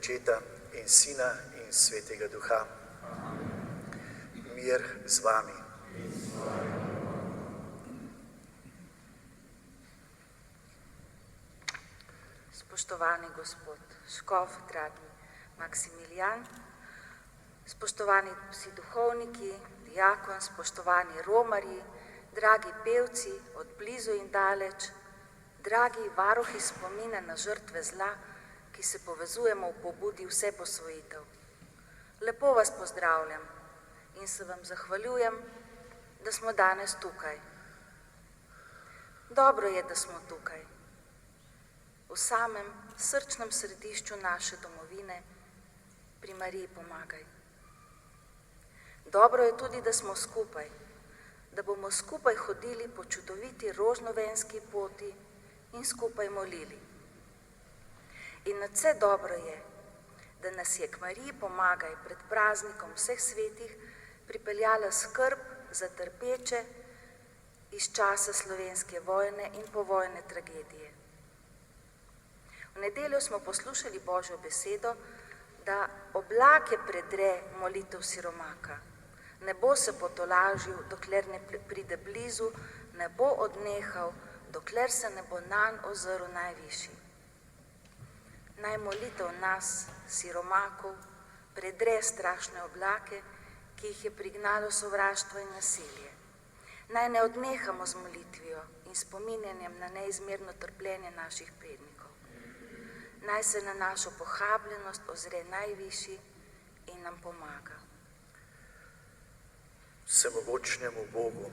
Očeta in Sina in Svetega Duha. Mir z vami. Spoštovani gospod škof, dragi Maksimilijan, spoštovani vsi duhovniki, diakon, spoštovani romarji, dragi pevci od blizu in daleč, dragi varuhi spomina na žrtve zla, ki se povezujemo v pobudi vse posvojitev. Lepo vas pozdravljam in se vam zahvaljujem, da smo danes tukaj. Dobro je, da smo tukaj. V samem srčnem središču naše domovine, pri Mariji Pomagaj. Dobro je tudi, da smo skupaj, da bomo skupaj hodili po čudoviti rožnovenski poti in skupaj molili. In nadvse dobro je, da nas je k Mariji Pomagaj pred praznikom vseh svetih pripeljala skrb za trpeče iz časa slovenske vojne in povojne tragedije. V nedeljo smo poslušali Božjo besedo, da oblake predre molitev siromaka. Ne bo se potolažil, dokler ne pride blizu, ne bo odnehal, dokler se ne bo nanj ozrl najvišji. Naj molitev nas, siromakov, predre strašne oblake, ki jih je prignalo sovraštvo in nasilje. Naj ne odnehamo z molitvijo in spominjanjem na neizmerno trpljenje naših prednikov. Naj se na našo pohabljenost ozre najvišji in nam pomaga. Vsemogočnemu Bogu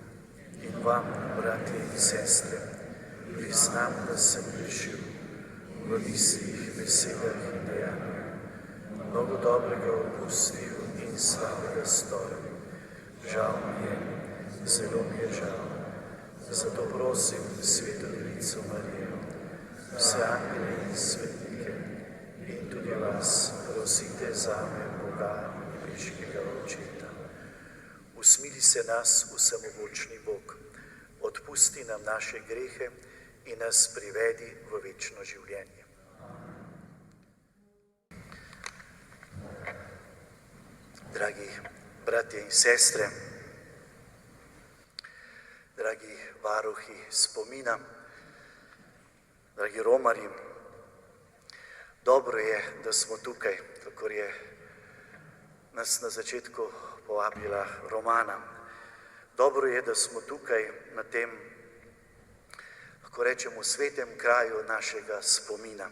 in vam, bratje in sestre, priznam, da sem grešil v mislih, besedah in dejanjih, mnogo dobrega opustil in slabega storil. Žal mi je, zelo mi je žal. Zato prosim Sveto Devico Marijo, vse angele in svetnike in tudi vas prosite zame, Boga nebeškega Očeta. Usmili se nas, vsemogočni Bog, odpusti nam naše grehe in nas privedi v večno življenje. Dragi bratje in sestre, dragi varuhi spomina, dragi romarji, dobro je, da smo tukaj, kakor je nas na začetku povabila Romana. Dobro je, da smo tukaj na tem, lahko rečemo, svetem kraju našega spomina.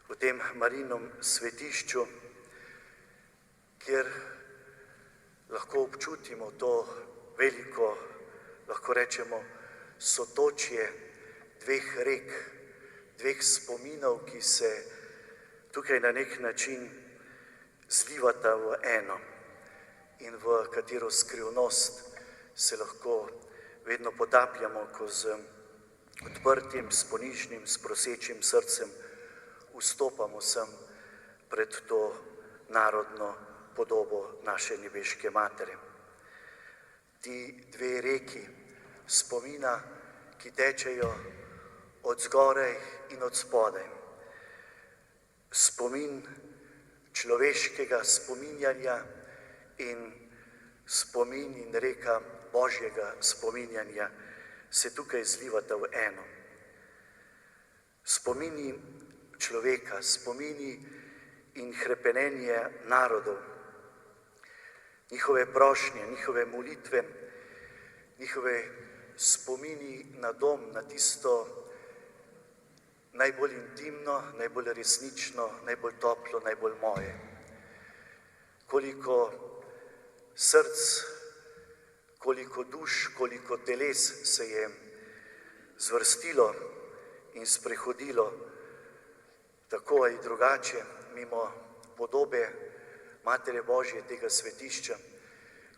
V tem Marijinem svetišču, kjer lahko občutimo to veliko, lahko rečemo, sotočje dveh rek, dveh spominov, ki se tukaj na nek način zlivata v eno in v katero skrivnost se lahko vedno potapljamo, ko z odprtim, s ponižnim, s prosečim srcem vstopamo sem pred to narodno podobo naše nebeške Matere. Ti dve reki spomina, ki tečejo od zgoraj in od spodaj. Spomin človeškega spominjanja in spomin in reka Božjega spominjanja se tukaj zlivata v eno. Spomini človeka, spomini in hrepenenje narodov, njihove prošnje, njihove molitve, njihove spomini na dom, na tisto najbolj intimno, najbolj resnično, najbolj toplo, najbolj moje. Koliko src, koliko duš, koliko teles se je zvrstilo in sprehodilo tako ali drugače mimo podobe Matere Božje tega svetišča,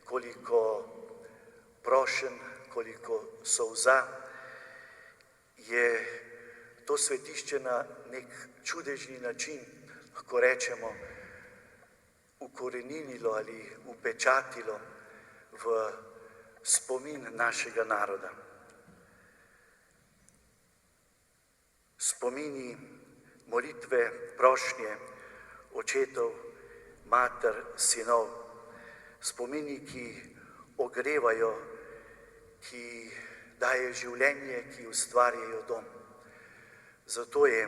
koliko prošenj, koliko solza je to svetišče na nek čudežni način, lahko rečemo, ukoreninilo ali upečatilo v spomin našega naroda. Spomini, molitve, prošnje očetov, mater, sinov. Spomini, ki ogrevajo, ki daje življenje, ki ustvarjajo dom. Zato je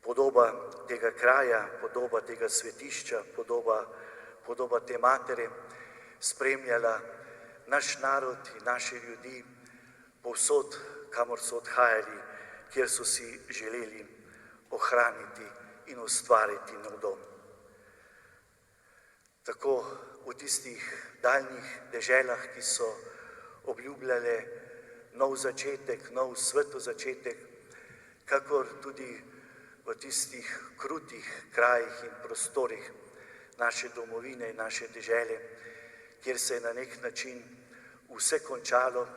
podoba tega kraja, podoba tega svetišča, podoba te matere spremljala naš narod in naše ljudi povsod, kamor so odhajali, kjer so si želeli ohraniti in ustvariti nov dom. Tako v tistih daljnih deželah, ki so obljubljale nov začetek, nov sveto začetek, kakor tudi v tistih krutih krajih in prostorih naše domovine in naše dežele, kjer se je na nek način vse končalo,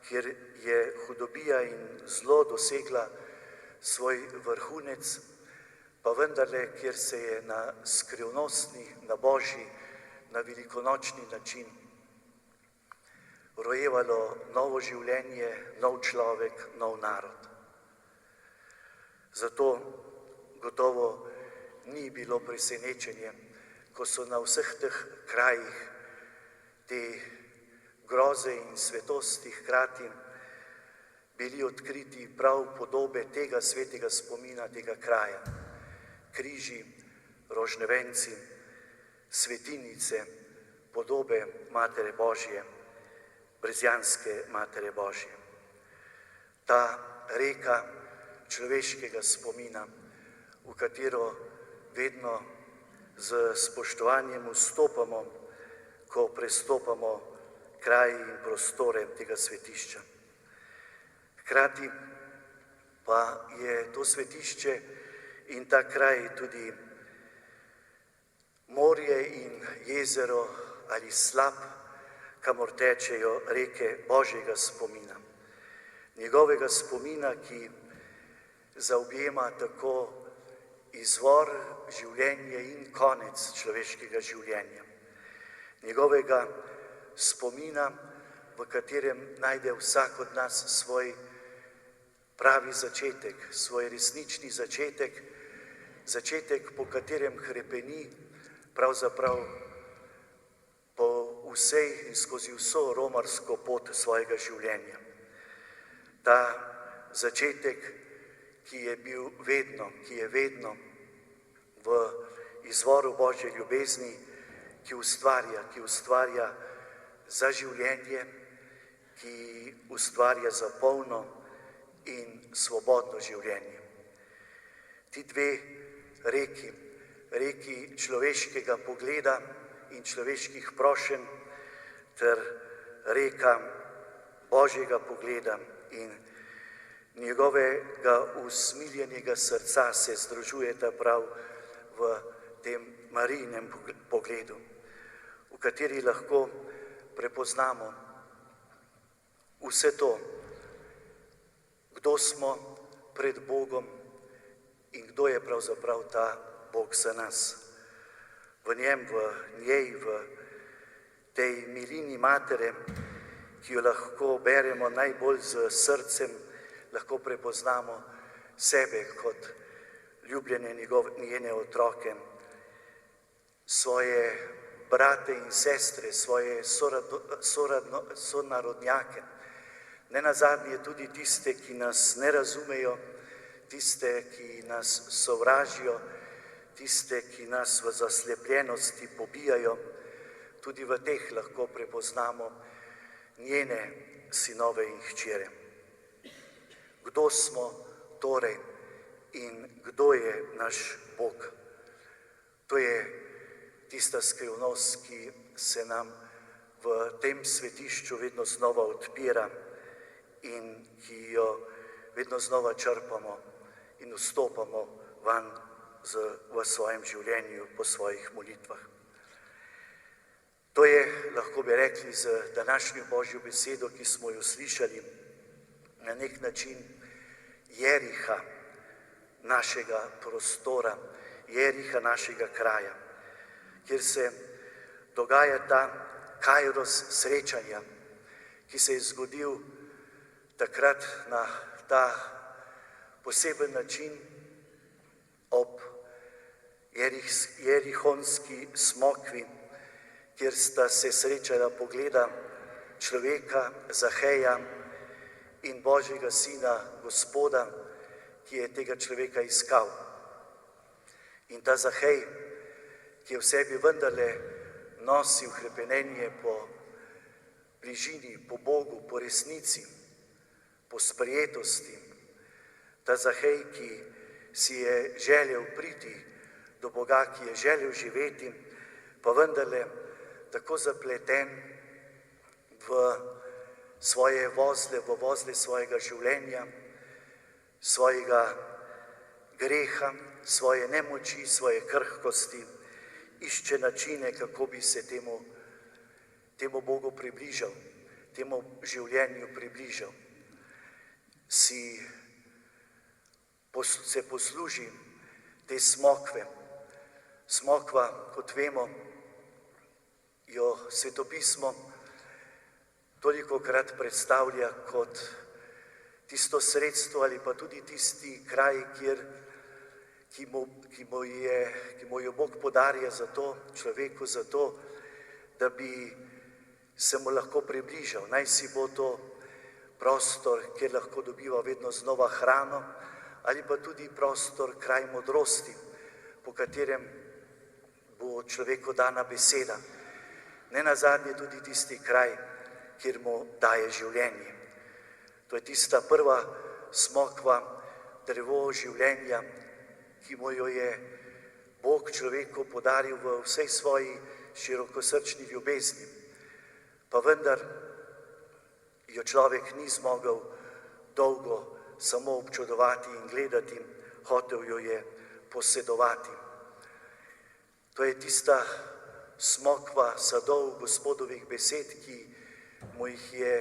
kjer je hudobija in zlo dosegla svoj vrhunec, pa vendarle, kjer se je na skrivnostni, na božji, na velikonočni način rojevalo novo življenje, nov človek, nov narod. Zato gotovo ni bilo presenečenje, ko so na vseh teh krajih te groze in svetosti hkrati bili odkriti prav podobe tega svetega spomina, tega kraja. Križi, rožnevenci, svetinice, podobe Matere Božje, brezjanske Matere Božje. Ta reka človeškega spomina, v katero vedno z spoštovanjem vstopamo, ko prestopamo kraj in prostore tega svetišča. Hkrati pa je to svetišče in ta kraj tudi morje in jezero ali slap, kamor tečejo reke Božjega spomina. Njegovega spomina, ki zaobjema tako izvor življenja in konec človeškega življenja. Njegovega spomina, v katerem najde vsak od nas svoj pravi začetek, svoj resnični začetek, začetek, po katerem hrepeni pravzaprav po vsej in skozi vso romarsko pot svojega življenja. Ta začetek, ki je bil vedno, ki je vedno v izvoru Božje ljubezni, ki ustvarja za življenje, ki ustvarja za polno in svobodno življenje. Ti dve reki človeškega pogleda in človeških prošenj ter reka Božjega pogleda in njegovega usmiljenega srca se združujeta prav v tem Marijinem pogledu, v kateri lahko prepoznamo vse to, kdo smo pred Bogom in kdo je pravzaprav ta Bog za nas. V njem, v njej, v tej milini Matere, ki jo lahko beremo najbolj z srcem, lahko prepoznamo sebe kot ljubljene njene otroke, svoje brate in sestre, svoje sonarodnjake, nenazadnje tudi tiste, ki nas ne razumejo, tiste, ki nas sovražijo, tiste, ki nas v zaslepljenosti pobijajo, tudi v teh lahko prepoznamo njene sinove in hčere. Kdo smo torej in kdo je naš Bog? To je tista skrivnost, ki se nam v tem svetišču vedno znova odpira in ki jo vedno znova črpamo in vstopamo van v svojem življenju po svojih molitvah. To je, lahko bi rekli, z današnjo Božjo besedo, ki smo jo slišali, na nek način jeriha našega prostora, jeriha našega kraja, kjer se dogaja ta kairos srečanja, ki se je zgodil takrat na ta poseben način ob jerihonski smokvi, kjer sta se srečala pogleda človeka Zaheja in Božjega sina Gospoda, ki je tega človeka iskal. In ta Zahej, ki je v sebi vendarle nosil hrepenenje po bližini, po Bogu, po resnici, po sprejetosti, ta Zahej, ki si je želel priti do Boga, ki je želel živeti, pa vendarle tako zapleten v svoje vozle, v vozle svojega življenja, svojega greha, svoje nemoči, svoje krhkosti, išče načine, kako bi se temu Bogu približal, temu življenju približal. Se posluži te smokve. Smokva, kot vemo, jo svetopismo tolikokrat predstavlja kot tisto sredstvo ali pa tudi tisti kraj, ki mu jo Bog podarja za to, človeku za to, da bi se mu lahko približal. Naj si bo to prostor, kjer lahko dobiva vedno znova hrano, ali pa tudi prostor, kraj modrosti, po katerem bo človeku dana beseda. Nenazadnje tudi tisti kraj, kjer mu daje življenje. To je tista prva smokva, drevo življenja, ki mu jo je Bog človeku podaril v vsej svoji širokosrčni ljubezni. Pa vendar jo človek ni zmogel dolgo samo občudovati in gledati, hotel jo je posedovati. To je tista smokva sadov Gospodovih besed, ki mu jih je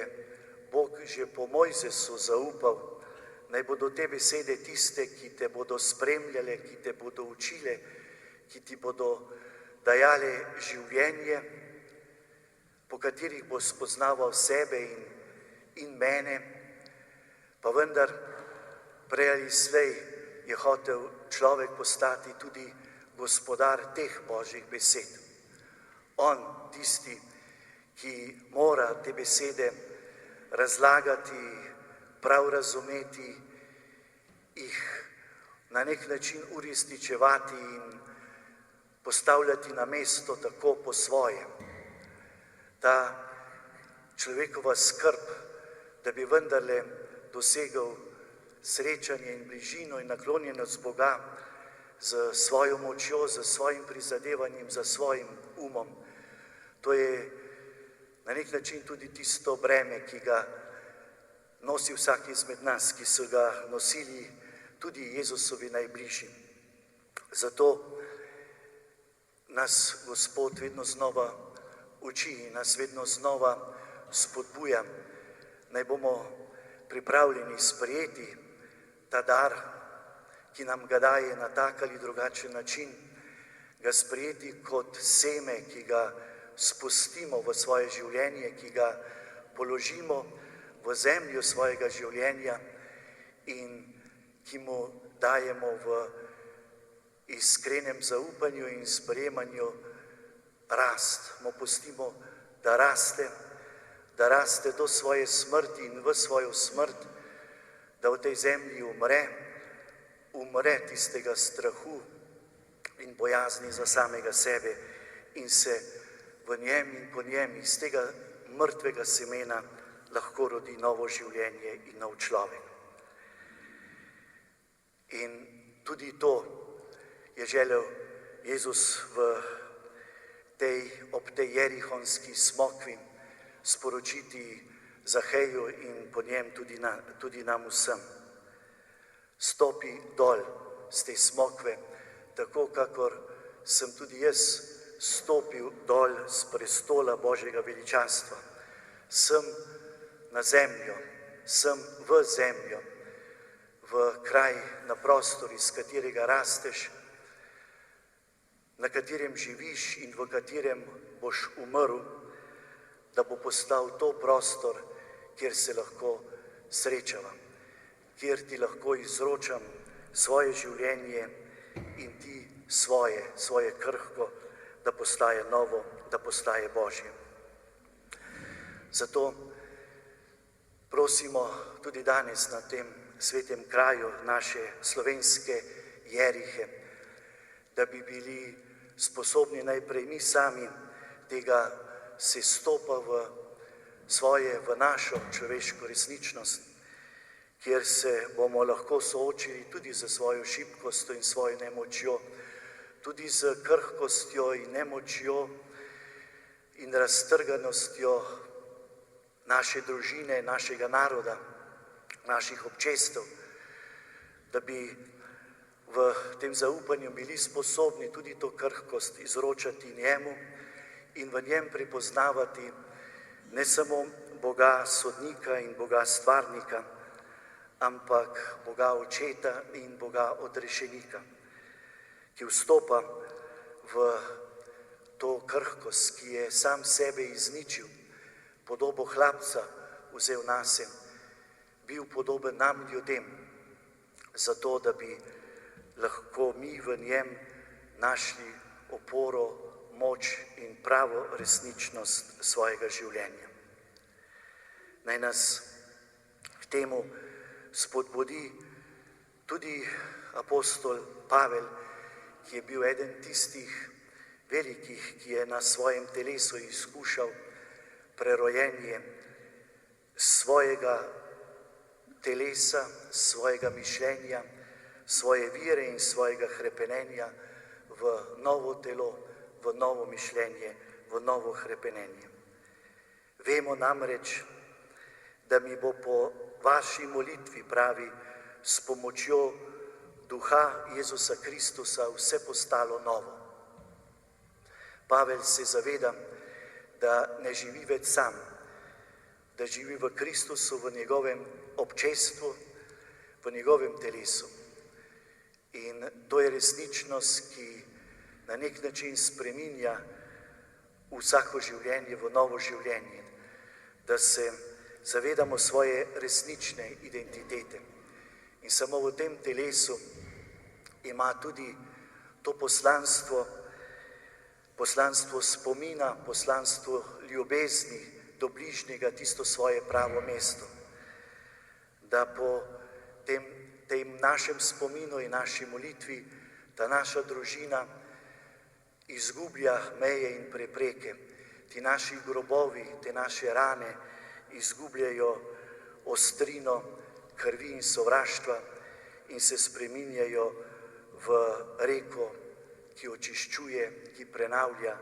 Bog že po Mojzesu zaupal. Naj bodo te besede tiste, ki te bodo spremljale, ki te bodo učile, ki ti bodo dajale življenje, po katerih boš spoznaval sebe in mene. Pa vendar prej ali slej je hotel človek postati tudi gospodar teh Božjih besed. On, tisti, ki mora te besede razlagati, prav razumeti, jih na nek način uresničevati in postavljati na mesto tako po svoje. Ta človekova skrb, da bi vendarle dosegel srečanje in bližino in naklonjenost Boga z svojo močjo, z svojim prizadevanjem, z svojim umom. To je na nek način tudi tisto breme, ki ga nosi vsak izmed nas, ki so ga nosili tudi Jezusovi najbližji. Zato nas Gospod vedno znova uči in nas vedno znova spodbuja, naj bomo pripravljeni sprejeti ta dar, ki nam ga daje na tak ali drugačen način, ga sprejeti kot seme, ki ga spustimo v svoje življenje, ki ga položimo v zemljo svojega življenja in ki mu dajemo v iskrenem zaupanju in sprejemanju rast. Mu pustimo, da raste do svoje smrti in v svojo smrt, da v tej zemlji umre tistega strahu in bojazni za samega sebe in se v njem in po njem iz tega mrtvega semena lahko rodi novo življenje in nov človek. In tudi to je želel Jezus ob tej jerihonski smokvi sporočiti Zaheju in po njem tudi nam vsem. Stopi dol z te smokve, tako kakor sem tudi jaz stopil dol z prestola Božjega veličanstva. Sem na zemljo, sem v zemljo, v kraj, na prostor, iz katerega rasteš, na katerem živiš in v katerem boš umrl, da bo postal to prostor, kjer se lahko srečavam, kjer ti lahko izročam svoje življenje in ti svoje krhko, da postaje novo, da postaje Božje. Zato prosimo tudi danes na tem svetem kraju naše slovenske Jerihe, da bi bili sposobni najprej mi sami tega sestopa v našo človeško resničnost, kjer se bomo lahko soočili tudi z svojo šibkostjo in svojo nemočjo, tudi z krhkostjo in nemočjo in raztrganostjo naše družine, našega naroda, naših občestev, da bi v tem zaupanju bili sposobni tudi to krhkost izročati njemu in v njem prepoznavati ne samo Boga sodnika in Boga stvarnika, ampak Boga očeta in Boga odrešenika, ki vstopa v to krhkost, ki je sam sebe izničil, podobo hlapca vzel nase, bil podoben nam ljudem, zato da bi lahko mi v njem našli oporo, moč in pravo resničnost svojega življenja. Naj nas k temu spodbudi tudi apostol Pavel, ki je bil eden tistih velikih, ki je na svojem telesu izkušal prerojenje svojega telesa, svojega mišljenja, svoje vire in svojega hrepenenja v novo telo, v novo mišljenje, v novo hrepenenje. Vemo namreč, da mi bo po vaši molitvi, pravi, s pomočjo duha Jezusa Kristusa vse postalo novo. Pavel se zaveda, da ne živi več sam, da živi v Kristusu, v njegovem občestvu, v njegovem telesu. In to je resničnost, ki na nek način spreminja vsako življenje v novo življenje, da se zavedamo svoje resnične identitete. In samo v tem telesu ima tudi to poslanstvo spomina, poslanstvo ljubezni do bližnjega, tisto svoje pravo mesto. Da po tem našem spominu in naši molitvi ta naša družina izgublja meje in prepreke. Ti naši grobovi, te naše rane izgubljajo ostrino krvi in sovraštva in se spreminjajo v reko, ki očiščuje, ki prenavlja,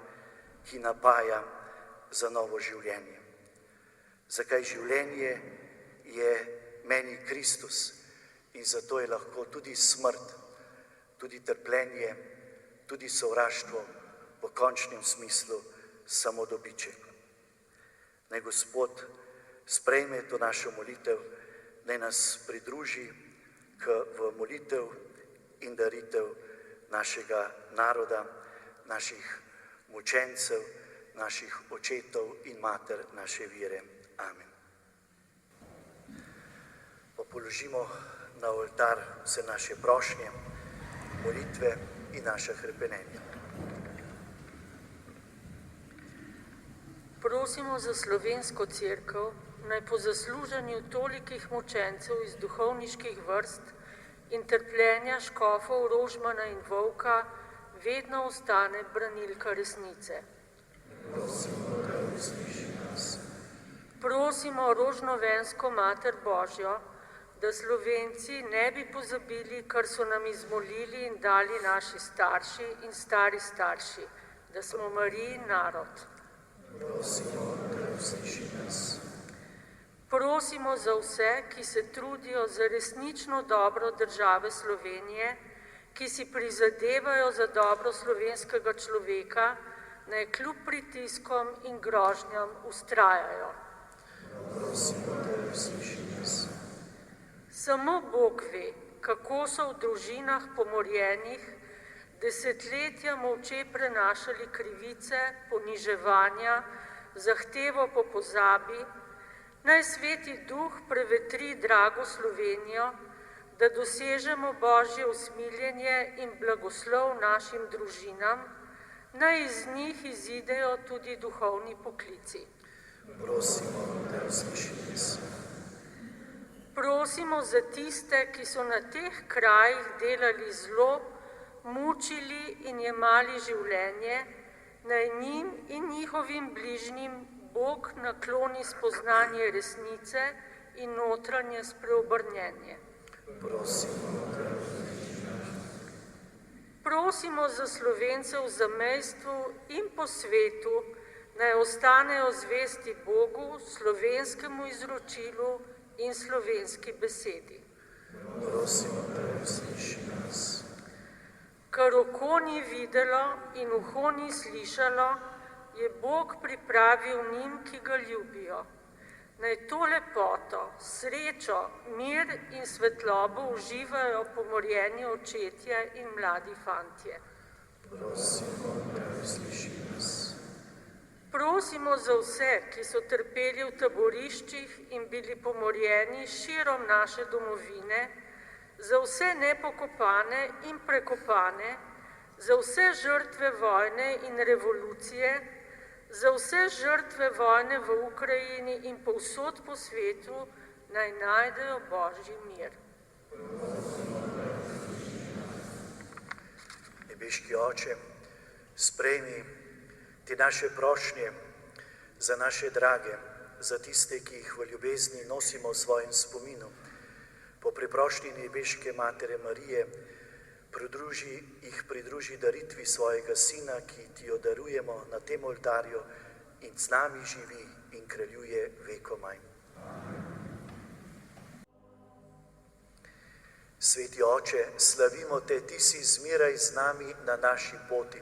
ki napaja za novo življenje. Zakaj življenje je meni Kristus in zato je lahko tudi smrt, tudi trpljenje, tudi sovraštvo v končnem smislu samo dobiček. Naj Gospod sprejme to našo molitev, naj nas pridruži v molitev in daritev našega naroda, naših mučencev, naših očetov in mater naše vire. Amen. Pa položimo na oltar vse naše prošnje, molitve in naša hrepenenja. Prosimo za slovensko cerkev, naj po zasluženju tolikih mučencev iz duhovniških vrst in trpljenja škofov Rožmana in Volka vedno ostane branilka resnice. Prosimo, da usliši nas. Prosimo Rožnovensko Mater Božjo, da Slovenci ne bi pozabili, kar so nam izmolili in dali naši starši in stari starši, da smo Mariji narod. Prosimo, da usliši nas. Prosimo za vse, ki se trudijo za resnično dobro države Slovenije, ki si prizadevajo za dobro slovenskega človeka, naj kljub pritiskom in grožnjam vztrajajo. Prosimo, da usliši nas. Samo Bog ve, kako so v družinah pomorjenih desetletja molče prenašali krivice, poniževanja, zahtevo po pozabi. Naj Sveti Duh prevetri drago Slovenijo, da dosežemo Božje usmiljenje in blagoslov našim družinam, naj iz njih izidejo tudi duhovni poklici. Prosimo, da usliši nas. Prosimo za tiste, ki so na teh krajih delali zlo, mučili in jemali življenje, naj njim in njihovim bližnjim Bog nakloni spoznanje resnice in notranje spreobrnjenje. Prosimo, da Prosimo za Slovence v zamejstvu in po svetu, naj ostanejo zvesti Bogu, slovenskemu izročilu in slovenski besedi. prosimo, da usliši nas. Kar oko ni videlo in uho ni slišalo, je Bog pripravil njim, ki ga ljubijo. Naj to lepoto, srečo, mir in svetlobo uživajo pomorjeni očetje in mladi fantje. Prosimo, da usliši nas. Prosimo za vse, ki so trpeli v taboriščih in bili pomorjeni širom naše domovine, za vse nepokopane in prekopane, za vse žrtve vojne in revolucije, za vse žrtve vojne v Ukrajini in povsod po svetu, naj najdejo Božji mir. Nebeški Oče, sprejmi te naše prošnje za naše drage, za tiste, ki jih v ljubezni nosimo v svojem spominu. Po preprošnji nebeške Matere Marije pridruži daritvi svojega Sina, ki ti jo darujemo na tem oltarju in z nami živi in kraljuje vekomaj. Sveti Oče, slavimo te, ti si zmeraj z nami na naši poti.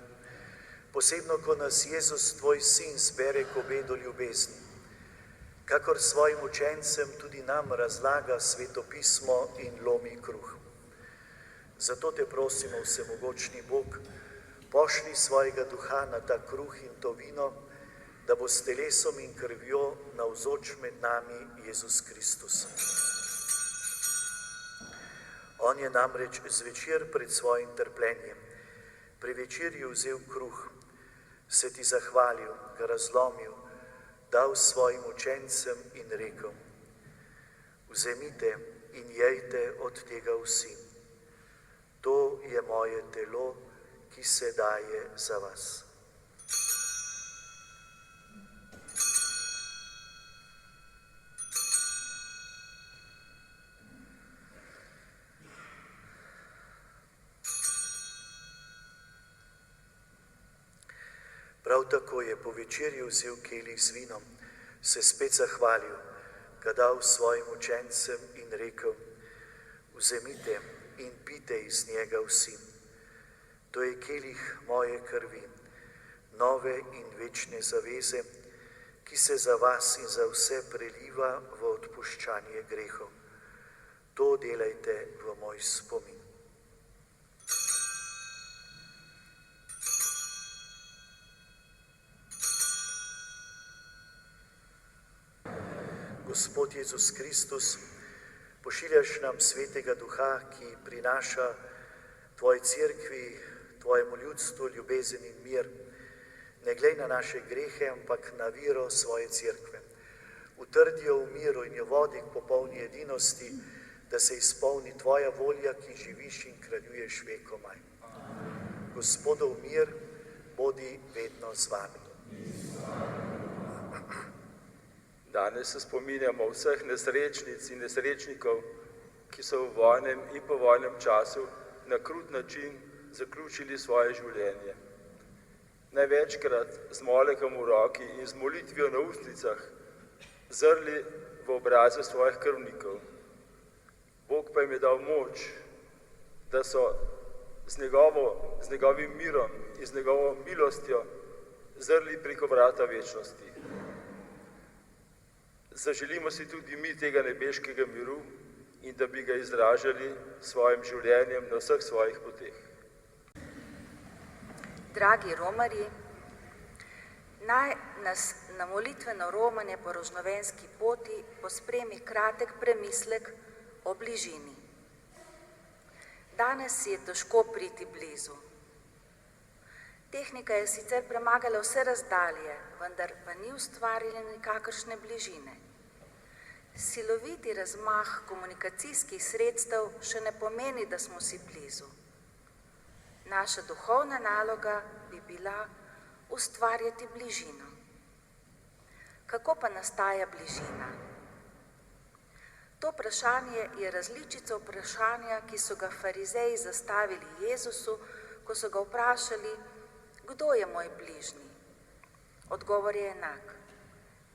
Posebno, ko nas Jezus, tvoj Sin, zbere k obedu ljubezni. Kakor svojim učencem tudi nam razlaga Sveto pismo in lomi kruh. Zato te prosimo, vsemogočni Bog, pošlji svojega duha na ta kruh in to vino, da bo s telesom in krvjo navzoč med nami Jezus Kristus. On je namreč zvečer pred svojim trpljenjem, pri večerji vzel kruh, se ti zahvalil, ga razlomil, dal svojim učencem in rekel: vzemite in jejte od tega vsi. To je moje telo, ki se daje za vas. Prav tako je po večerji vzel kelih z vinom, se spet zahvalil, ga dal svojim učencem in rekel: vzemite in pite iz njega vsi. To je kelih moje krvi, nove in večne zaveze, ki se za vas in za vse preliva v odpuščanje grehov. To delajte v moj spomin. Gospod Jezus Kristus, pošiljaš nam Svetega Duha, ki prinaša Tvoji cerkvi, Tvojemu ljudstvu ljubezen in mir. Ne glej na naše grehe, ampak na vero svoje cerkve. Utrdi jo v miru in jo vodi k popolni edinosti, da se izpolni Tvoja volja, ki živiš in kraljuješ vekomaj. Gospodov mir, bodi vedno z vami. Danes se spominjamo vseh nesrečnic in nesrečnikov, ki so v vojnem in povojnem času na krut način zaključili svoje življenje. Največkrat z molekom v roki in z molitvijo na ustnicah zrli v obraze svojih krvnikov. Bog pa jim je dal moč, da so z njegovim mirom in z njegovo milostjo zrli preko vrata večnosti. Zaželimo si tudi mi tega nebeškega miru in da bi ga izražali s svojim življenjem na vseh svojih poteh. Dragi romarji, naj nas na molitveno romanje po rožnovenski poti pospremi kratek premislek o bližini. Danes si je težko priti blizu. Tehnika je sicer premagala vse razdalje, vendar pa ni ustvarila nikakršne bližine. Siloviti razmah komunikacijskih sredstev še ne pomeni, da smo si blizu. Naša duhovna naloga bi bila ustvarjati bližino. Kako pa nastaja bližina? To vprašanje je različica vprašanja, ki so ga farizeji zastavili Jezusu, ko so ga vprašali, kdo je moj bližnji? Odgovor je enak,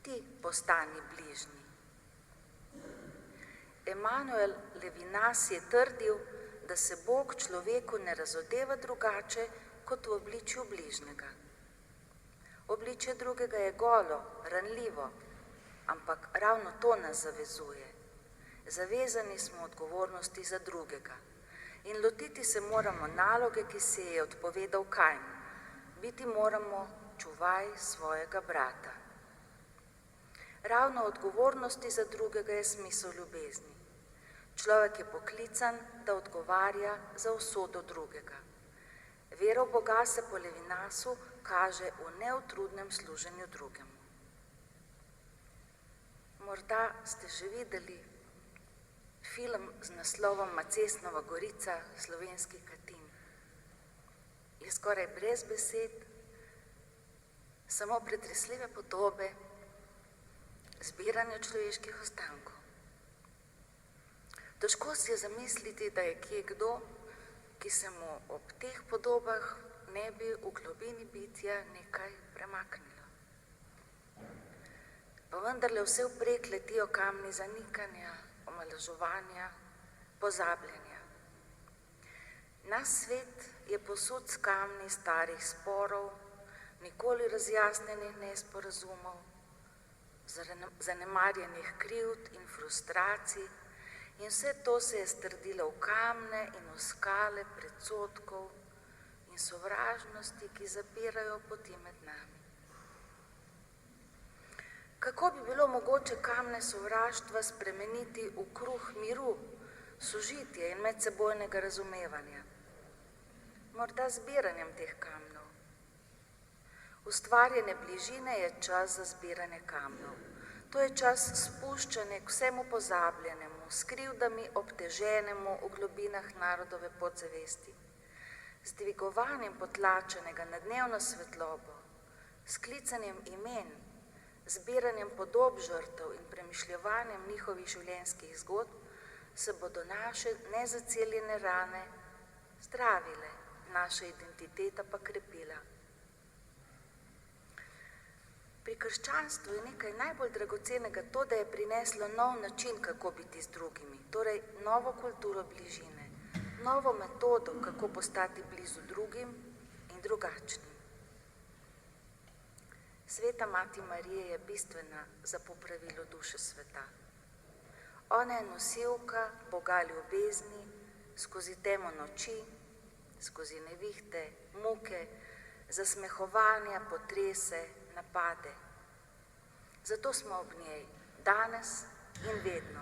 ti postani bližnji. Emanuel Levinas je trdil, da se Bog človeku ne razodeva drugače kot v obličju bližnjega. Obličje drugega je golo, ranljivo, ampak ravno to nas zavezuje. Zavezani smo odgovornosti za drugega in lotiti se moramo naloge, ki se je odpovedal Kain. Biti moramo čuvaj svojega brata. Ravno odgovornosti za drugega je smisel ljubezni. Človek je poklican, da odgovarja za usodo drugega. Vera v Boga se po Levinasu kaže v neutrudnem služenju drugemu. Morda ste že videli film z naslovom Macesnova Gorica, slovenski Katin. Je skoraj brez besed, samo pretresljive podobe zbiranja človeških ostankov. Težko si je zamisliti, da je kje kdo, ki se mu ob teh podobah ne bi v globini bitja nekaj premaknilo. Pa vendarle vse vprek letijo kamni zanikanja, omalovaževanja, pozabljanja. Naš svet je posud s kamni starih sporov, nikoli razjasnjenih nesporazumov, zanemarjenih krivd in frustracij, in vse to se je strdilo v kamne in v skale predsodkov in sovražnosti, ki zapirajo poti med nami. Kako bi bilo mogoče kamne sovraštva spremeniti v kruh miru, sožitja in medsebojnega razumevanja? Morda zbiranjem teh kamnov. Ustvarjene bližine je čas za zbiranje kamnov. To je čas spuščanja k vsemu pozabljenemu, s krivdami obteženemu v globinah narodove podzavesti, z dvigovanjem potlačenega na dnevno svetlobo, s klicanjem imen, zbiranjem podob žrtev in premišljevanjem njihovih življenjskih zgodb, se bodo naše nezaceljene rane zdravile, naša identiteta pa krepila. Pri krščanstvu je nekaj najbolj dragocenega to, da je prineslo nov način, kako biti z drugimi, torej novo kulturo bližine, novo metodo, kako postati blizu drugim in drugačnim. Sveta Mati Marije je bistvena za popravilo duše sveta. Ona je nosilka Boga ljubezni skozi temo noči, skozi nevihte, muke, zasmehovanja, potrese, napade. Zato smo ob njej danes in vedno.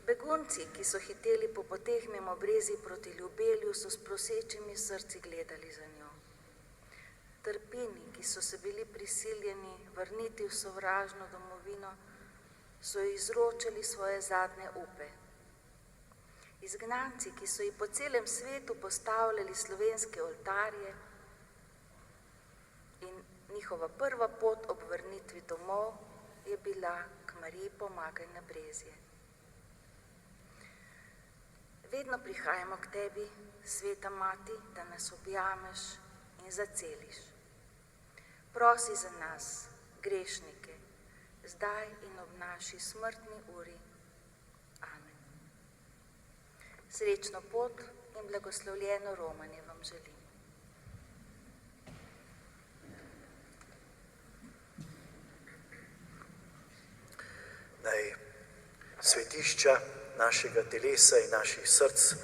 Begunci, ki so hiteli po poteh mimo brezi proti Ljubelju, so s prosečimi srci gledali za njo. Trpini, ki so se bili prisiljeni vrniti v sovražno domovino, so ji izročili svoje zadnje upe. Izgnanci, ki so ji po celem svetu postavljali slovenske oltarje, in njihova prva pot ob vrnitvi domov je bila k Mariji Pomagaj na Brezje. Vedno prihajamo k tebi, Sveta Mati, da nas objameš in zaceliš. Prosi za nas, grešnike, zdaj in ob naši smrtni uri. Amen. Srečno pot in blagoslovljeno romanje vam želim. Naj svetišča našega telesa in naših src,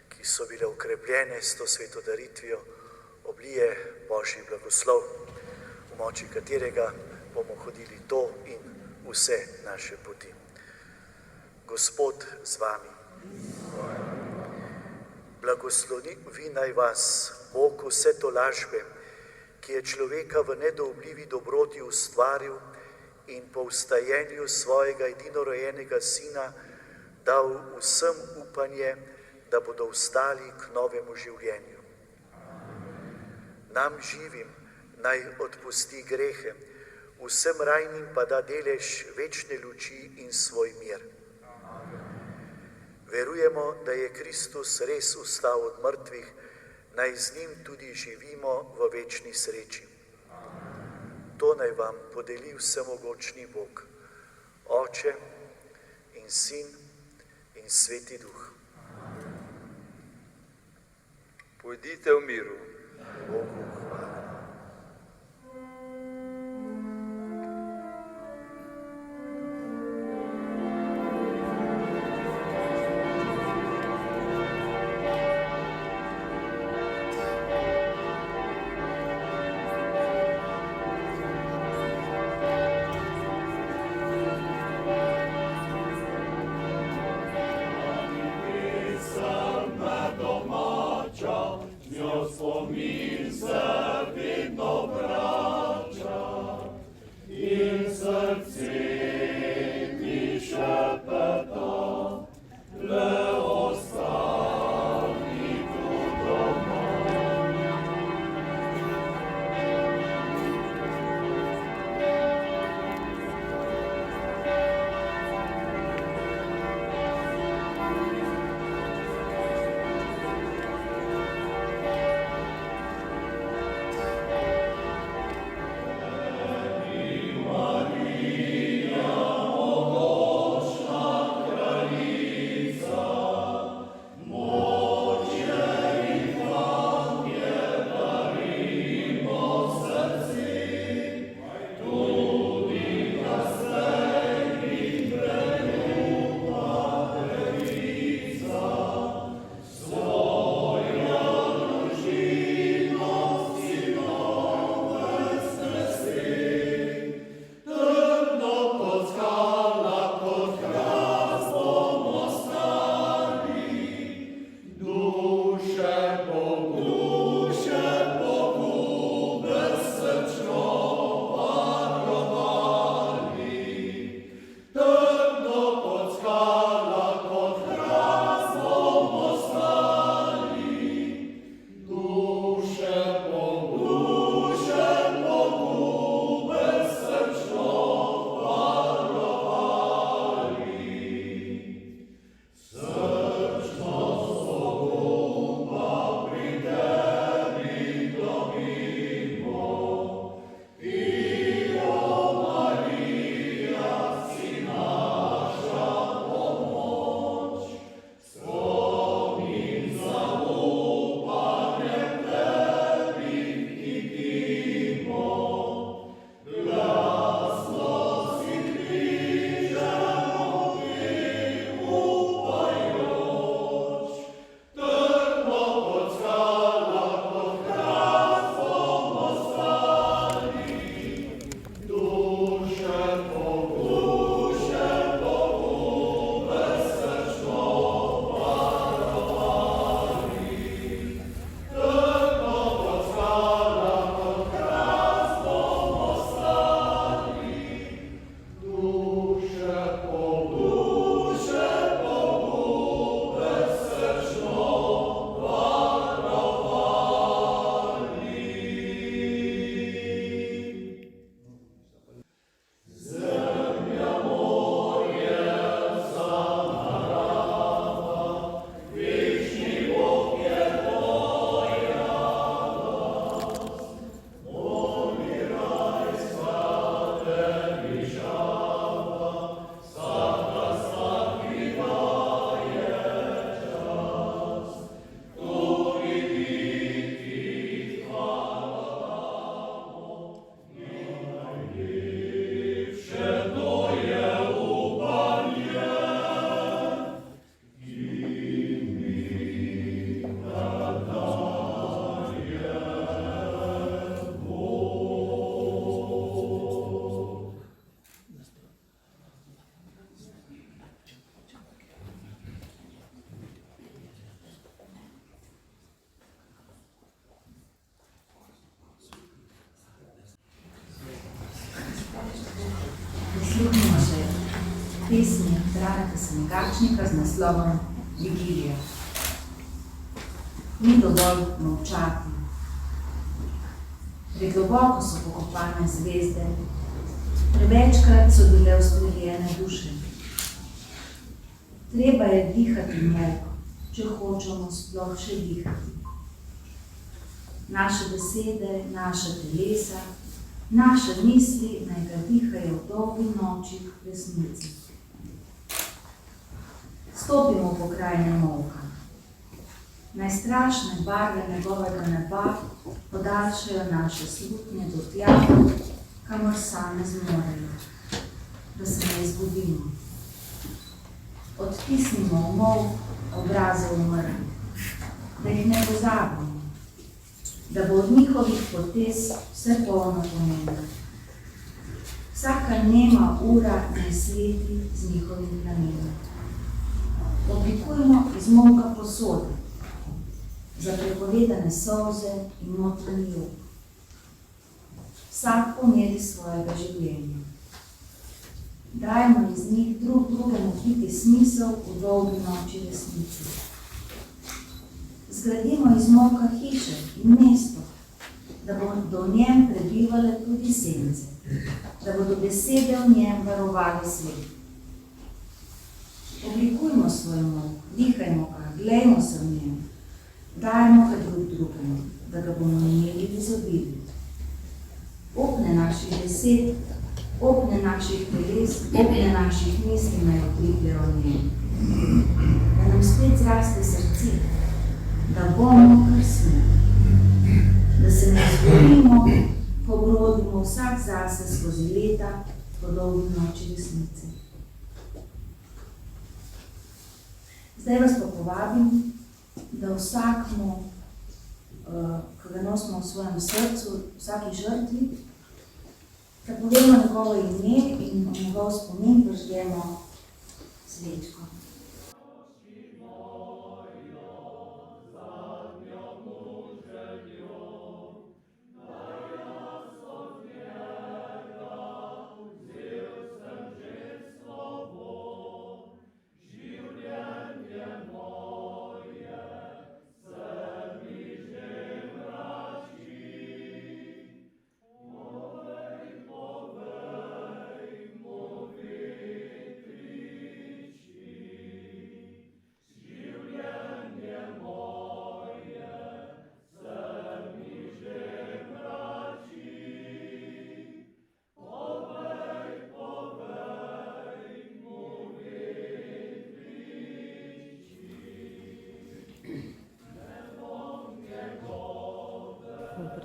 ki so bile ukrepljene s to svetodaritvijo, oblije Božji blagoslov, v moči katerega bomo hodili to in vse naše poti. Gospod z vami. Blagoslovi naj vas Bog vse tolažbe, ki je človeka v nedoubljivi dobroti ustvaril in po vstajenju svojega edinorojenega Sina dal vsem upanje, da bodo vstali k novemu življenju. Nam živim naj odpusti grehe, vsem rajnim pa da delež večne luči in svoj mir. Verujemo, da je Kristus res vstal od mrtvih, naj z njim tudi živimo v večni sreči. To naj vam podeli vsemogočni Bog, Oče in Sin in Sveti Duh. Pojdite v miru. Bogu hvala. Domača, z njo spomin se naše pesmi Braneta Semgačnika z naslovom Vigilija. Ni dovolj molčati. Pregloboko so pokopane zvezde, prevečkrat so bile ustreljene duše. Treba je dihati molk, če hočemo sploh še dihati. Naše besede, naše telesa, naše misli naj ga dihajo v dolgi noči resnici. Stopimo po krajine molka. Naj strašne barve njegovega neba podaljšajo naše slutnje do tja, kamor same zmorejo, da se ne izgubimo. Odtisnimo v molk obraze umrlih, da jih ne pozabimo, da bo od njihovih potez vse polno pomena. Vsaka nema ura ne sveti z njihovim plamenom. Oblikujmo iz molka posode za prepovedane solze in notranji jok. Vsak po meri svojega življenja. Dajmo iz njih drugemu piti smisel v dolgi noči resnici. Zgradimo iz molka hiše in mesto, da bodo v njem prebivale tudi sence, da bodo besede v njem varovali svet. Oblikujmo svoj molk, dihajmo ga, glejmo se v njem, dajmo ga drugemu, da ga bomo imeli v izobilju. Opne naših besed, opne naših teles, opne naših misli naj odripljajo v njem. Da nam spet zraste srce, da bomo kar smo, da se ne izgubimo, ko brodimo vsak zase skozi leta po dolgi noči resnice. Zdaj vas pa povabim, da vsakmu, ko ga nosimo v svojem srcu, vsaki žrtvi, da povemo njegovo ime in njegov spomin prižgemo svečko.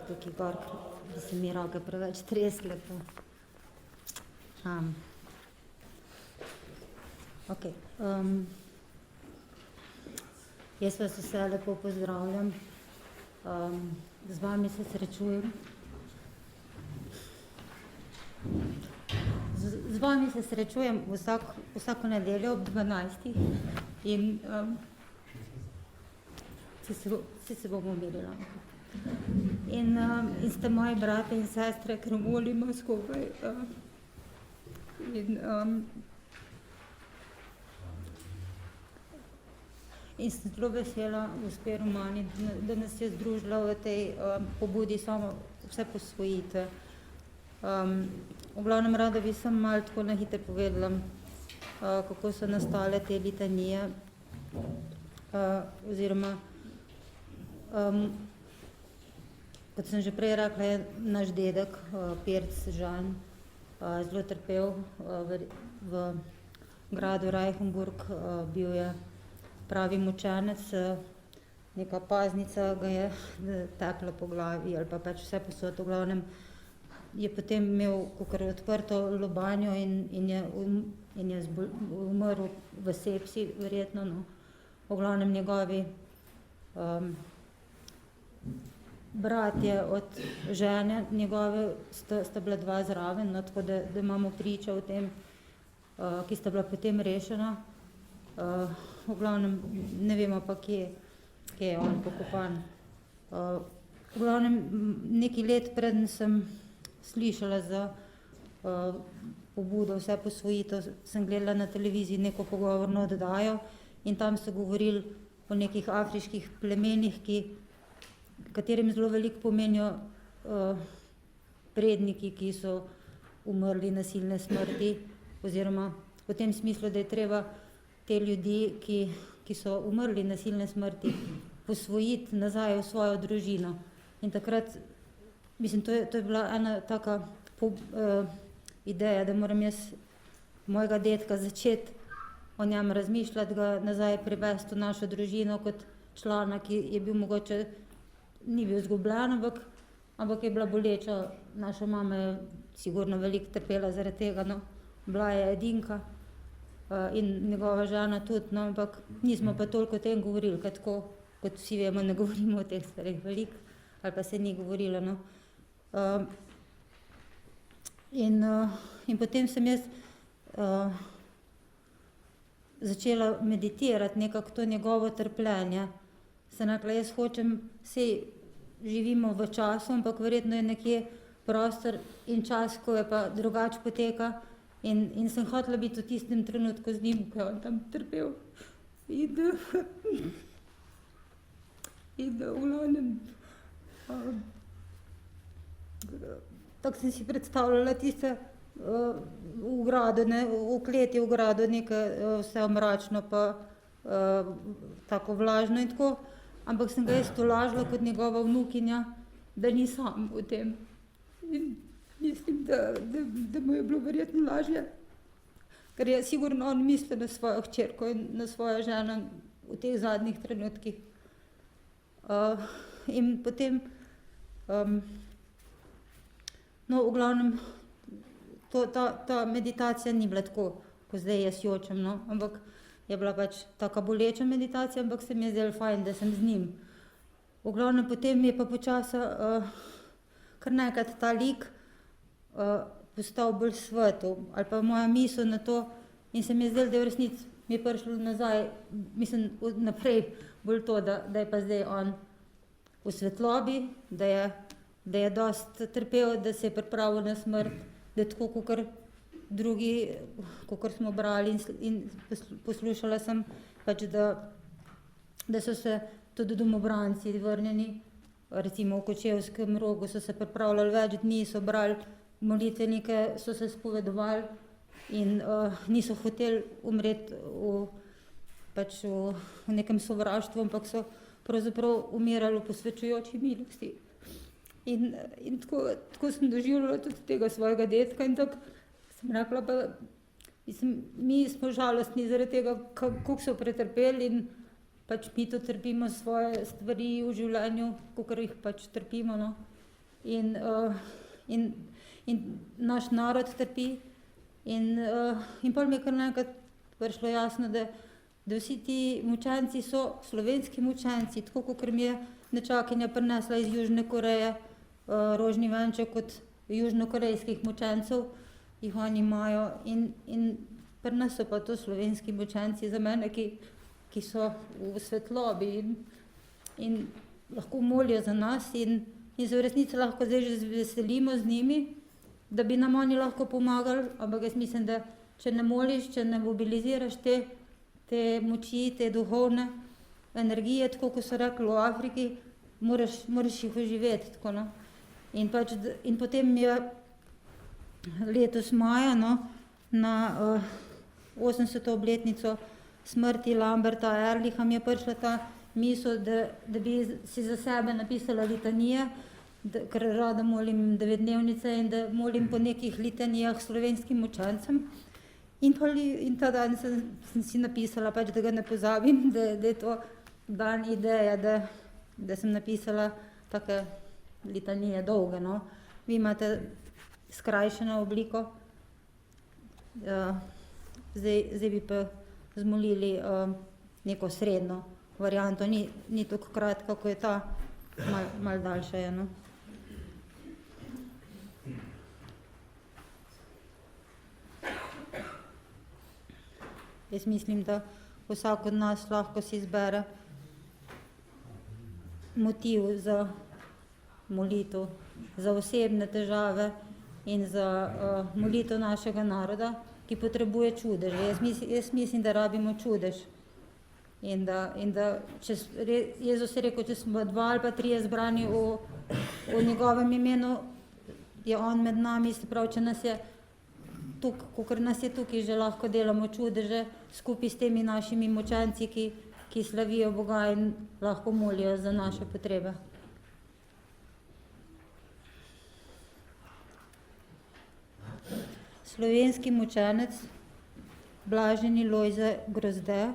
Tukaj gor, da se mi roke preveč tresle. Jaz vas vse lepo pozdravljam. Z vami se srečujem. Z vami se srečujem vsako nedeljo ob 12. in se bomo videli. In ste moji brate in sestre, ker molimo skupaj. In sem zelo vesela, gospe Romani, da nas je združila v tej pobudi samo vse posvojitve. V glavnem rada bi sem malo tako na hitro povedala, kako so nastale te litanije, oziroma kot sem že prej rekla, je naš dedek, Pirc Žan, zelo trpel v gradu Reichenburg, bil je pravi mučenec, neka paznica ga je tekla po glavi ali pa pač vse posod. V glavnem je potem imel kakor odprto lobanjo in je umrl v sepsi, verjetno. No. V glavnem njegovi bratje od žene njegove sta bila dva zraven, no, tako da imamo priča o tem, ki sta bila potem rešena. V glavnem ne vemo pa, kje je on pokopan. V glavnem nekaj let preden sem slišala za pobudo vse posvojitev, sem gledala na televiziji neko pogovorno oddajo in tam so govorili o nekih afriških plemenih, katerim zelo veliko pomenijo predniki, ki so umrli nasilne smrti, oziroma v tem smislu, da je treba te ljudi, ki so umrli nasilne smrti, posvojiti nazaj v svojo družino. In takrat, mislim, to je bila ena taka ideja, da moram jaz mojega dedka začeti o njem razmišljati, ga nazaj privesti v našo družino kot člana, ki je bil mogoče, ni bil izgubljen, ampak je bila boleča. Naša mama je sigurno veliko trpela zaradi tega, no. Bila je edinka in njegova žena tudi, no, ampak nismo pa toliko o tem govorili, ker tako, kot vsi vemo, ne govorimo o teh stvareh veliko, ali pa se ni govorilo, no. In potem sem jaz začela meditirati nekako to njegovo trpljenje. Sem rekla, jaz hočem, saj živimo v času, ampak verjetno je nekje prostor in čas, ko je pa drugače poteka. In sem hotela biti v tistem trenutku z njim, ko je on tam trpel. In v glavnem, tako sem si predstavljala tiste v gradu, v kleti v gradu, nekaj vse mračno pa tako vlažno in tako, ampak sem ga jaz tolažila kot njegova vnukinja, da ni sam v tem. In mislim, da mu je bilo verjetno lažje, ker je sigurno on mislil na svojo hčerko in na svojo ženo v teh zadnjih trenutkih. In potem, no, v glavnem, ta meditacija ni bila tako, ko zdaj jaz jočem, no, ampak je bila pač taka boleča meditacija, ampak se mi je zdelo fajn, da sem z njim. V glavnem, potem je pa počasa kar nekrat ta lik postal bolj svetov, ali pa moja misel na to, in se mi je zdelo, da je v resnici mi je prišlo nazaj, mislim, naprej bolj to, da je pa zdaj on v svetlobi, da je dosti trpel, da se je pripravil na smrt, da je tako, kakor drugi, kakor smo brali in poslušala sem, pač da so se tudi domobranci vrnjeni, recimo v Kočevskem Rogu so se pripravljali več dni, so brali molitvenike, so se spovedovali in niso hoteli umreti v nekem sovraštvu, ampak so pravzaprav umirali v posvečujoči milosti. In tako sem doživljala tudi tega svojega dedka in tako sem rekla, pa mi smo žalostni zaradi tega, koliko so pretrpeli in pač mi to trpimo svoje stvari v življenju, kakor jih pač trpimo, no. In naš narod trpi in pol mi je kar nekaj prišlo jasno, da vsi ti mučenci so slovenski mučenci, tako kakor mi je nečakinja prinesla iz Južne Koreje rožni venček od južnokorejskih mučencev, jih oni imajo in pri nas so pa to slovenski mučenci za mene, ki so v svetlobi in lahko molijo za nas in se v resnici lahko zdaj že veselimo z njimi, da bi nam oni lahko pomagali, ampak jaz mislim, da če ne moliš, če ne mobiliziraš te moči, te duhovne energije, tako kot so rekli v Afriki, moraš jih oživeti, tako, no. In potem je letos maja, no, na 80. obletnico smrti Lamberta Ehrlicha mi je prišla ta misel, da bi si za sebe napisala litanije, ker rada molim 9-dnevnice in da molim po nekih litanijah slovenskim mučencem. In ta dan sem si napisala, pač, da ga ne pozabim, da je to dan ideja, da sem napisala take litanije dolge, no. Vi imate skrajšeno obliko, zdaj bi pa zmolili neko srednjo varianto, ni tako kratka, kot je ta, malo daljša je, no. Jaz mislim, da vsak od nas lahko si izbere motiv za molitev, za osebne težave in za molitev našega naroda, ki potrebuje čudeže. Jaz mislim, da rabimo čudež. In da Jezus je rekel, če smo 2 ali pa 3 zbrani v njegovem imenu, je on med nami, se pravi, če nas je tukaj, kakor nas je tukaj, že lahko delamo čudeže skupaj s temi našimi močanci, ki slavijo Boga in lahko molijo za naše potrebe. Slovenski mučenec, blaženi Lojze Grozde,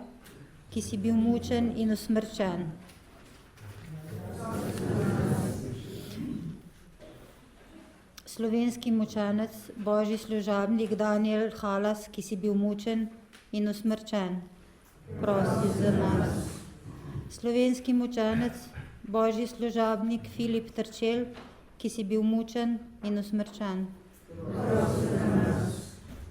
ki si bil mučen in usmrčen. Slovenski mučenec, božji služabnik Daniel Halas, ki si bil mučen in usmrčen. Prosi za nas. Slovenski mučenec, božji služabnik Filip Trčel, ki si bil mučen in usmrčen.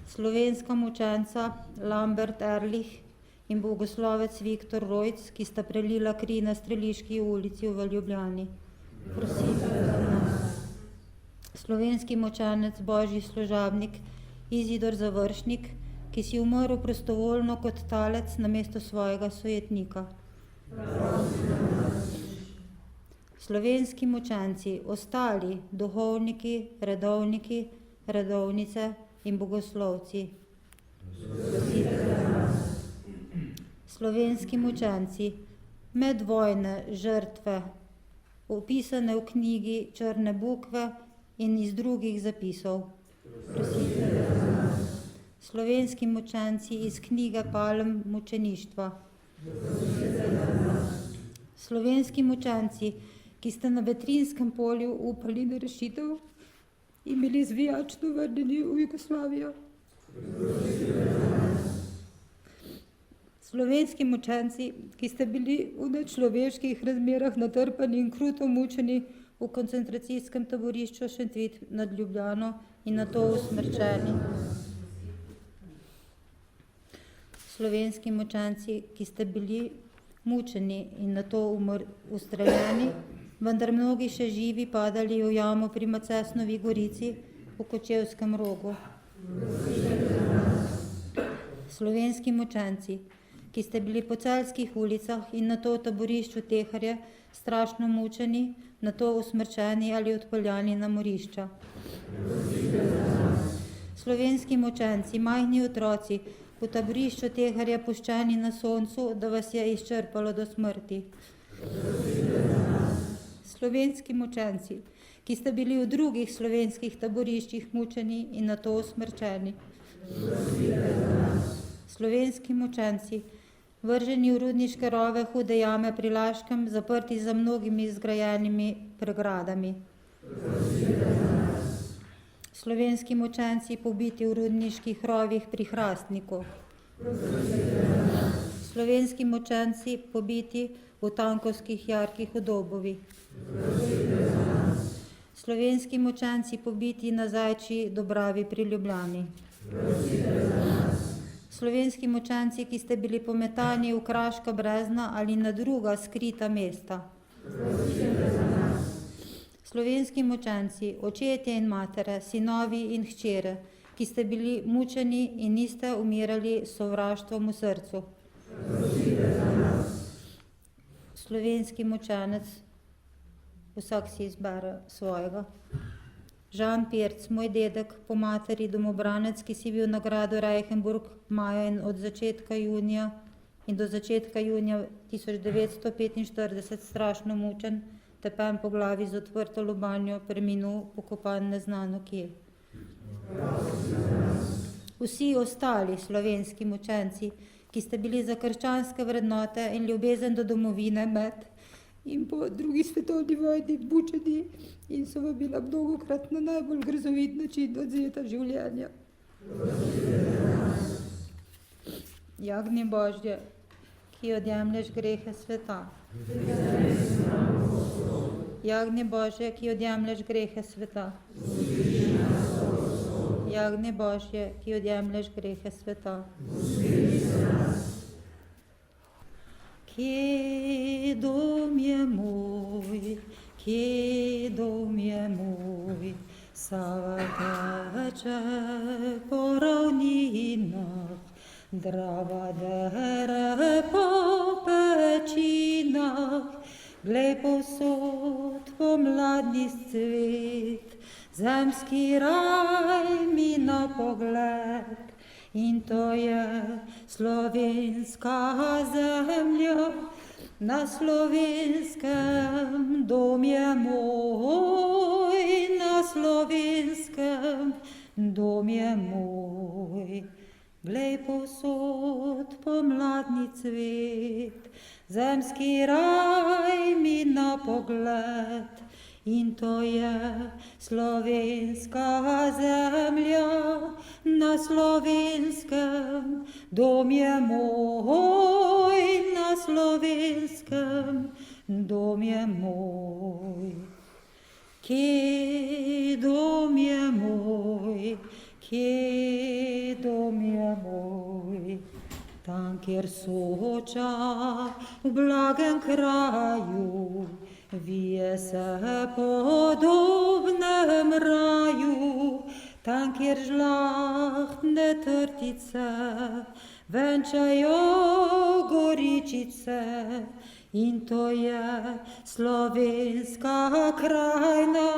Slovenska mučenca Lambert Erlich in bogoslovec Viktor Rojc, ki sta prelila kri na Streliški ulici v Ljubljani. Prosite za nas. Slovenski mučenec, božji služabnik Izidor Završnik, ki si umrl prostovoljno kot talec namesto svojega sojetnika. Slovenski mučenci, ostali duhovniki, redovniki, redovnice in bogoslovci. Slovenski mučenci, medvojne žrtve, opisane v knjigi Črne bukve in iz drugih zapisov. Slovenski mučenci iz knjige Palm mučeništva. Slovenski mučenci, ki ste na Vetrinjskem polju upali na rešitev in bili zvijačno vrnjeni v Jugoslavijo. Slovenski mučenci, ki ste bili v nečloveških razmerah natrpani in kruto mučeni v koncentracijskem taborišču Šentvid nad Ljubljano in nato usmrčeni. Slovenski mučenci, ki ste bili mučeni in nato ustreljeni, vendar mnogi še živi padali v jamo pri Macesnovi gorici v Kočevskem rogu. Slovenski mučenci, ki ste bili po celjskih ulicah in nato v taborišču Teharje strašno mučeni, nato usmrčeni ali odpeljani na morišča. Slovenski mučenci, majhni otroci, v taborišču Teharje puščeni na soncu, da vas je izčrpalo do smrti. Slovenski mučenci, ki ste bili v drugih slovenskih taboriščih mučeni in nato usmrčeni. Slovenski mučenci, vrženi v rudniške rove Hude jame pri Laškem, zaprti za mnogimi zgrajenimi pregradami. Slovenski mučenci, pobiti v rudniških rovih pri Hrastniku. Slovenski mučenci, pobiti v Tankovskih jarkih v Dobovi. Slovenski mučenci, pobiti na Zajčji Dobravi pri Ljubljani. Slovenski mučenci, ki ste bili pometani v Kraška brezna ali na druga skrita mesta. Slovenski mučenci, očetje in matere, sinovi in hčere, ki ste bili mučeni in niste umirali s sovraštvom v srcu. Slovenski mučenec, vsak si izbere svojega. Žan Pirc, moj dedek, po materi domobranec, ki si bil na gradu Reichenburg maja in od začetka junija in do začetka junija 1945 strašno mučen, tepen po glavi z odprto lobanjo, preminul, pokopan neznano kje. Vsi ostali slovenski mučenci, ki ste bili za krščanske vrednote in ljubezen do domovine med in po drugi svetovni vojni mučeni in so vam bila mnogokrat na najbolj grozovit način odvzeta življenja. Jagnje Božje, ki odjemlješ grehe sveta. Jagnje Božje, ki odjemlješ grehe sveta. Jagnje Božje, ki odjemlješ grehe sveta. Kje dom je moj, Sava teče po ravninah, Drava dere po pečinah, glej povsod pomladni cvet, zemski raj mi na pogled. In to je slovenska zemlja, na slovenskem dom je moj, na slovenskem dom je moj. Glej povsod pomladni cvet, zemski raj mi na pogled. In to je slovenska zemlja, na slovenskem dom je moj, na slovenskem dom je moj. Kje dom je moj, kje dom je moj, tam, kjer Soča v blagem kraju vije se po podobnem raju, tam, kjer žlahtne trtice venčajo goričice. In to je slovenska krajina,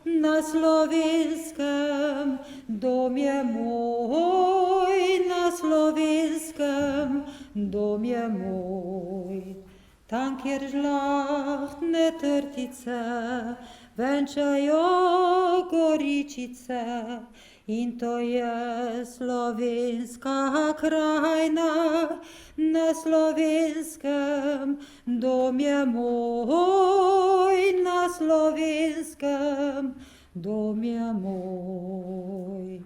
na slovenskem dom je moj, na slovenskem dom je moj. Tam, kjer žlahtne trtice venčajo goričice. In to je slovenska krajina, na slovenskem dom je moj, na slovenskem dom je moj.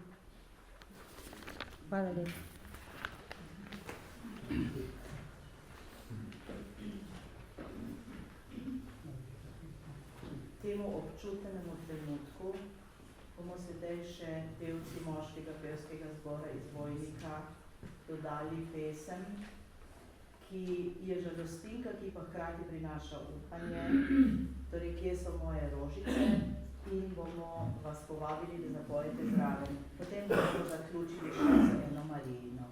Hvala lepa. Temu občutnemu trenutku bomo sedaj še pevci moškega pevskega zbora iz Vojnika dodali pesem, ki je žalostinka, ki pa hkrati prinaša upanje, torej Kje so moje rožice, in bomo vas povabili, da zapojete zraven. Potem bomo zaključili še z eno Marijino.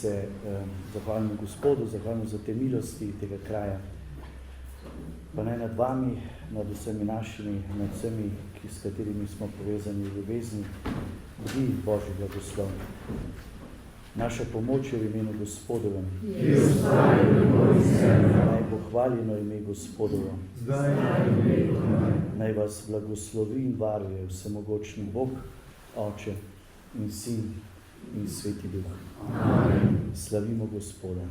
se zahvalimo Gospodu, zahvalimo za te milosti tega kraja. Pa naj nad vami, nad vsemi našimi, nad vsemi, s katerimi smo povezani v ljubezni, bdi Božji blagoslov. Naša pomoč je v imenu Gospodovem. Naj bo hvaljeno ime Gospodovo. Naj vas blagoslovi in varuje vsemogočni Bog, Oče in Sin in Sveti Duh. Slavimo Gospoda.